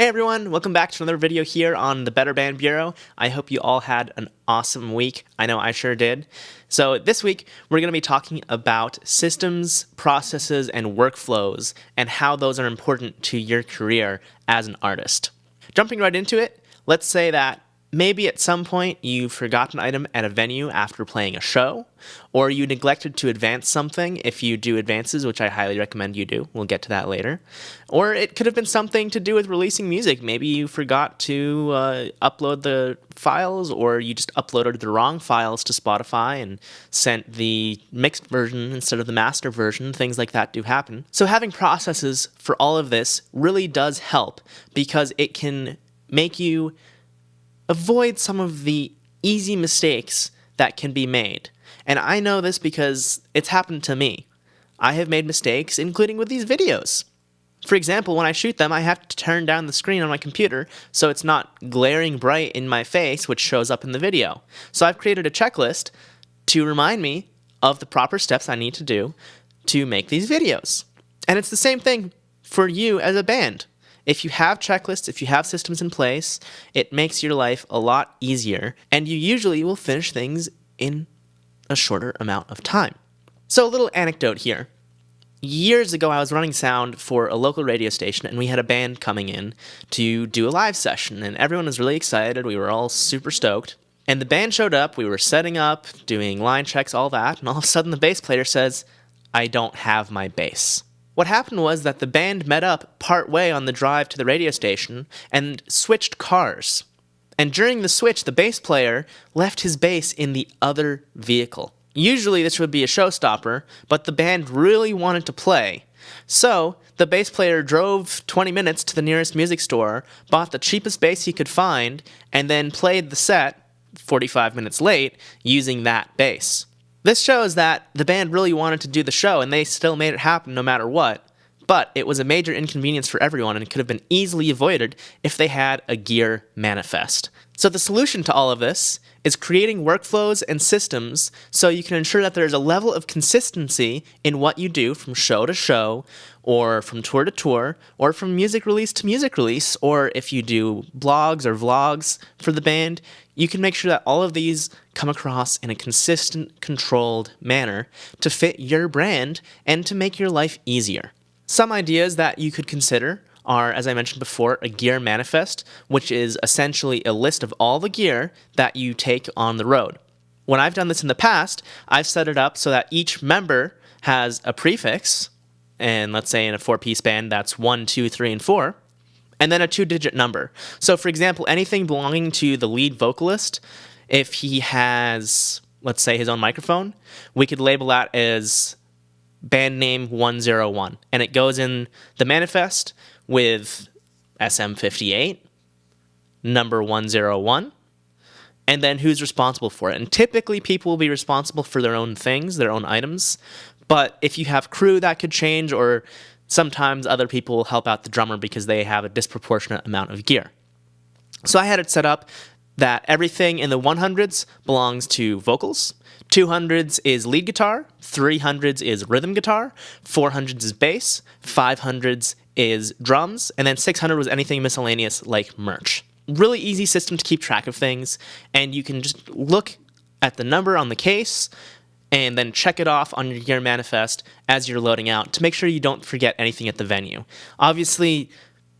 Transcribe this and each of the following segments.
Hey everyone, welcome back to another video here on the Better Band Bureau. I hope you all had an awesome week. I know I sure did. So this week, we're going to be talking about systems, processes, and workflows, and how those are important to your career as an artist. Jumping right into it, let's say that maybe at some point you forgot an item at a venue after playing a show, or you neglected to advance something if you do advances, which I highly recommend you do. We'll get to that later. Or it could have been something to do with releasing music. Maybe you forgot to upload the files, or you just uploaded the wrong files to Spotify and sent the mixed version instead of the master version. Things like that do happen. So having processes for all of this really does help because it can make you avoid some of the easy mistakes that can be made. And I know this because it's happened to me. I have made mistakes, including with these videos. For example, when I shoot them, I have to turn down the screen on my computer so it's not glaring bright in my face, which shows up in the video. So I've created a checklist to remind me of the proper steps I need to do to make these videos. And it's the same thing for you as a band. If you have checklists, if you have systems in place, it makes your life a lot easier, and you usually will finish things in a shorter amount of time. So a little anecdote here. Years ago, I was running sound for a local radio station, and we had a band coming in to do a live session, and everyone was really excited. We were all super stoked. And the band showed up, we were setting up, doing line checks, all that, and all of a sudden the bass player says, "I don't have my bass." What happened was that the band met up partway on the drive to the radio station and switched cars. And during the switch, the bass player left his bass in the other vehicle. Usually this would be a showstopper, but the band really wanted to play. So the bass player drove 20 minutes to the nearest music store, bought the cheapest bass he could find, and then played the set 45 minutes late using that bass. This shows that the band really wanted to do the show, and they still made it happen no matter what, but it was a major inconvenience for everyone and could have been easily avoided if they had a gear manifest. So the solution to all of this is creating workflows and systems so you can ensure that there's a level of consistency in what you do from show to show, or from tour to tour, or from music release to music release, or if you do blogs or vlogs for the band, you can make sure that all of these come across in a consistent, controlled manner to fit your brand and to make your life easier. Some ideas that you could consider are, as I mentioned before, a gear manifest, which is essentially a list of all the gear that you take on the road. When I've done this in the past, I've set it up so that each member has a prefix, and let's say in a 4-piece band, that's 1, 2, 3, and 4, and then a 2-digit number. So for example, anything belonging to the lead vocalist, if he has, let's say, his own microphone, we could label that as band name 101, and it goes in the manifest with SM58, number 101, and then who's responsible for it. And typically people will be responsible for their own things, their own items, but if you have crew, that could change, or sometimes other people will help out the drummer because they have a disproportionate amount of gear. So I had it set up that everything in the 100s belongs to vocals, 200s is lead guitar, 300s is rhythm guitar, 400s is bass, 500s is drums, and then 600 was anything miscellaneous like merch. Really easy system to keep track of things, and you can just look at the number on the case and then check it off on your gear manifest as you're loading out to make sure you don't forget anything at the venue. Obviously,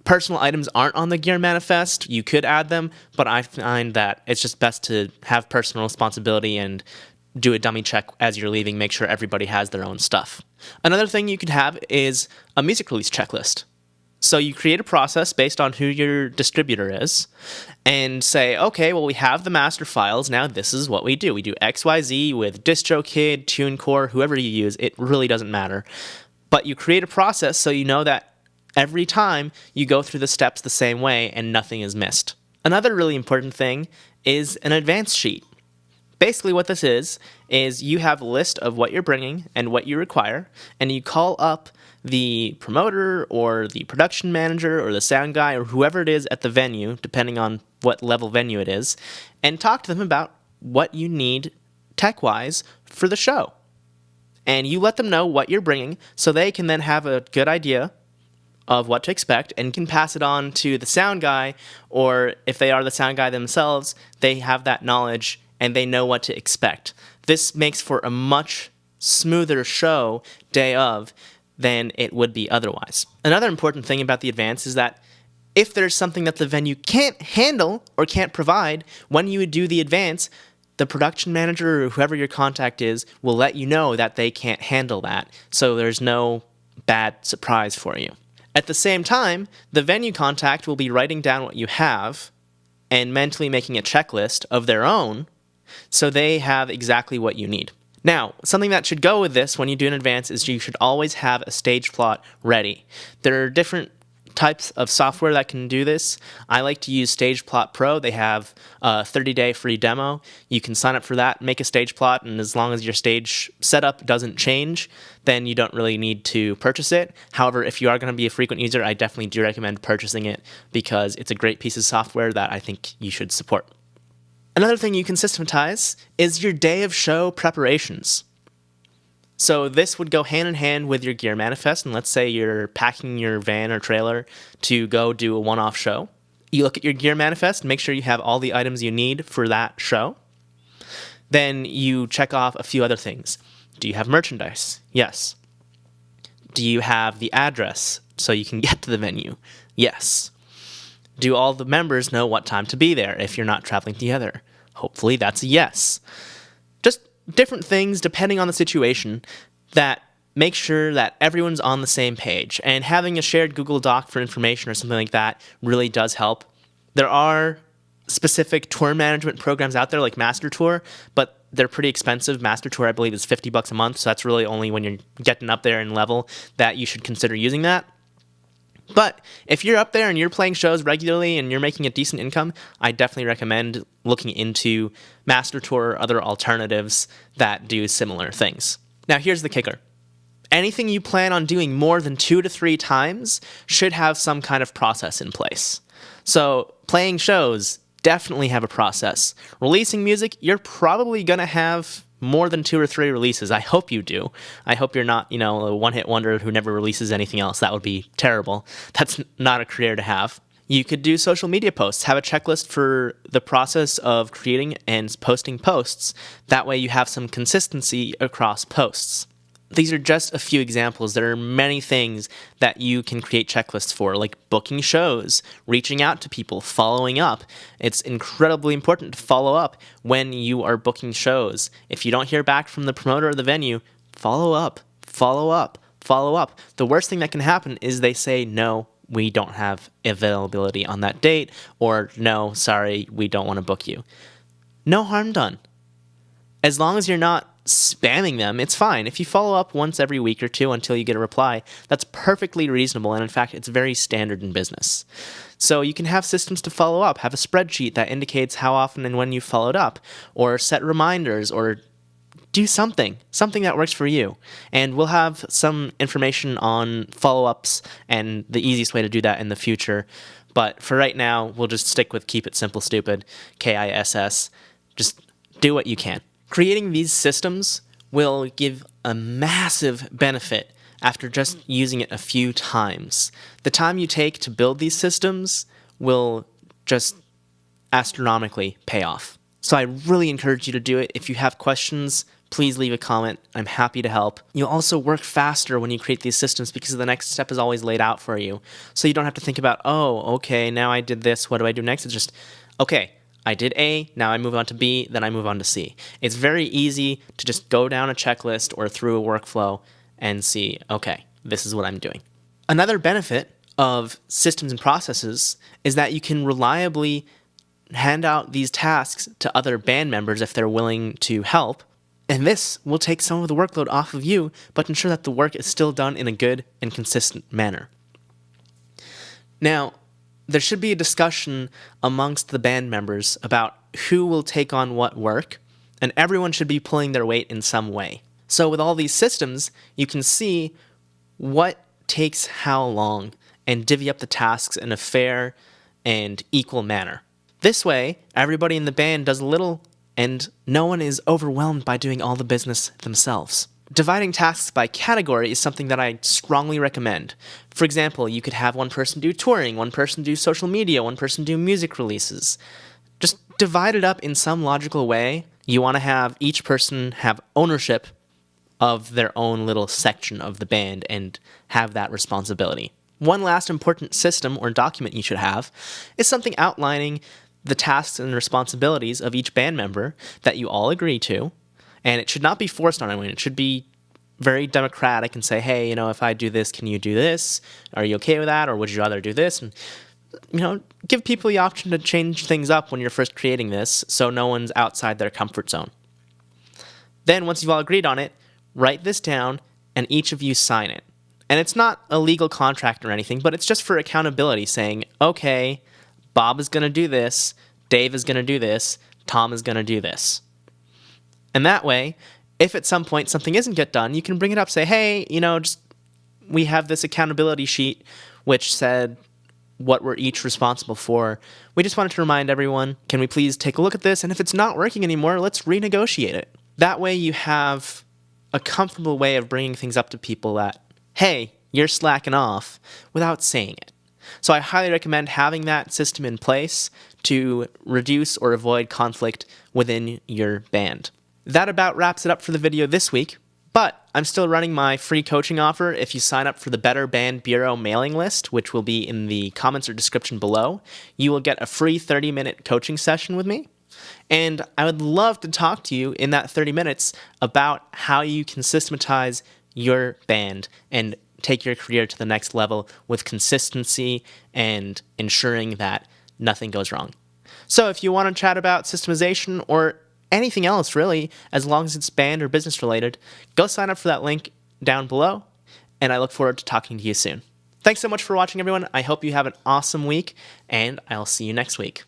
personal items aren't on the gear manifest. You could add them, but I find that it's just best to have personal responsibility and do a dummy check as you're leaving, make sure everybody has their own stuff. Another thing you could have is a music release checklist. So you create a process based on who your distributor is and say, okay, well, we have the master files. Now this is what we do. We do XYZ with DistroKid, TuneCore, whoever you use. It really doesn't matter. But you create a process so you know that every time you go through the steps the same way and nothing is missed. Another really important thing is an advance sheet. Basically what this is you have a list of what you're bringing and what you require, and you call up the promoter or the production manager or the sound guy or whoever it is at the venue, depending on what level venue it is, and talk to them about what you need tech-wise for the show. And you let them know what you're bringing so they can then have a good idea of what to expect and can pass it on to the sound guy, or if they are the sound guy themselves, they have that knowledge and they know what to expect. This makes for a much smoother show day of than it would be otherwise. Another important thing about the advance is that if there's something that the venue can't handle or can't provide, when you do the advance, the production manager or whoever your contact is will let you know that they can't handle that, so there's no bad surprise for you. At the same time, the venue contact will be writing down what you have and mentally making a checklist of their own so they have exactly what you need. Now, something that should go with this when you do an advance is you should always have a stage plot ready. There are different types of software that can do this. I like to use Stage Plot Pro. They have a 30-day free demo. You can sign up for that, make a stage plot, and as long as your stage setup doesn't change, then you don't really need to purchase it. However, if you are going to be a frequent user, I definitely do recommend purchasing it because it's a great piece of software that I think you should support. Another thing you can systematize is your day of show preparations. So this would go hand in hand with your gear manifest, and let's say you're packing your van or trailer to go do a one-off show. You look at your gear manifest and make sure you have all the items you need for that show. Then you check off a few other things. Do you have merchandise? Yes. Do you have the address so you can get to the venue? Yes. Do all the members know what time to be there if you're not traveling together? Hopefully that's a yes. Just different things depending on the situation that make sure that everyone's on the same page. And having a shared Google Doc for information or something like that really does help. There are specific tour management programs out there like Master Tour, but they're pretty expensive. Master Tour, I believe, is $50 a month, so that's really only when you're getting up there in level that you should consider using that. But if you're up there and you're playing shows regularly and you're making a decent income, I definitely recommend looking into Master Tour or other alternatives that do similar things. Now, here's the kicker. Anything you plan on doing more than 2 to 3 times should have some kind of process in place. So, playing shows definitely have a process. Releasing music, you're probably going to have more than 2 or 3 releases. I hope you do. I hope you're not, a one-hit wonder who never releases anything else. That would be terrible. That's not a career to have. You could do social media posts. Have a checklist for the process of creating and posting posts. That way you have some consistency across posts. These are just a few examples. There are many things that you can create checklists for, like booking shows, reaching out to people, following up. It's incredibly important to follow up when you are booking shows. If you don't hear back from the promoter or the venue, follow up, follow up, follow up. The worst thing that can happen is they say, no, we don't have availability on that date, or no, sorry, we don't want to book you. No harm done. As long as you're not spamming them, it's fine. If you follow up once every week or two until you get a reply, that's perfectly reasonable, and in fact, it's very standard in business. So you can have systems to follow up, have a spreadsheet that indicates how often and when you followed up, or set reminders, or do something that works for you. And we'll have some information on follow-ups and the easiest way to do that in the future. But for right now, we'll just stick with Keep It Simple Stupid, KISS. Just do what you can. Creating these systems will give a massive benefit after just using it a few times. The time you take to build these systems will just astronomically pay off. So I really encourage you to do it. If you have questions, please leave a comment. I'm happy to help. You'll also work faster when you create these systems because the next step is always laid out for you. So you don't have to think about, oh, okay, now I did this, what do I do next? It's just, okay, I did A, now I move on to B, then I move on to C. It's very easy to just go down a checklist or through a workflow and see, okay, this is what I'm doing. Another benefit of systems and processes is that you can reliably hand out these tasks to other band members if they're willing to help, and this will take some of the workload off of you, but ensure that the work is still done in a good and consistent manner. Now, there should be a discussion amongst the band members about who will take on what work, and everyone should be pulling their weight in some way. So with all these systems, you can see what takes how long and divvy up the tasks in a fair and equal manner. This way, everybody in the band does a little, and no one is overwhelmed by doing all the business themselves. Dividing tasks by category is something that I strongly recommend. For example, you could have one person do touring, one person do social media, one person do music releases. Just divide it up in some logical way. You want to have each person have ownership of their own little section of the band and have that responsibility. One last important system or document you should have is something outlining the tasks and responsibilities of each band member that you all agree to. And it should not be forced on anyone. It should be very democratic and say, hey, if I do this, can you do this? Are you okay with that? Or would you rather do this? And, give people the option to change things up when you're first creating this so no one's outside their comfort zone. Then, once you've all agreed on it, write this down and each of you sign it. And it's not a legal contract or anything, but it's just for accountability, saying, okay, Bob is going to do this, Dave is going to do this, Tom is going to do this. And that way, if at some point something isn't get done, you can bring it up, say, hey, we have this accountability sheet which said what we're each responsible for. We just wanted to remind everyone, can we please take a look at this? And if it's not working anymore, let's renegotiate it. That way you have a comfortable way of bringing things up to people that, hey, you're slacking off, without saying it. So I highly recommend having that system in place to reduce or avoid conflict within your band. That about wraps it up for the video this week, but I'm still running my free coaching offer. If you sign up for the Better Band Bureau mailing list, which will be in the comments or description below, you will get a free 30-minute coaching session with me. And I would love to talk to you in that 30 minutes about how you can systematize your band and take your career to the next level with consistency and ensuring that nothing goes wrong. So if you want to chat about systemization or anything else really, as long as it's band or business related, go sign up for that link down below, and I look forward to talking to you soon. Thanks so much for watching, everyone. I hope you have an awesome week, and I'll see you next week.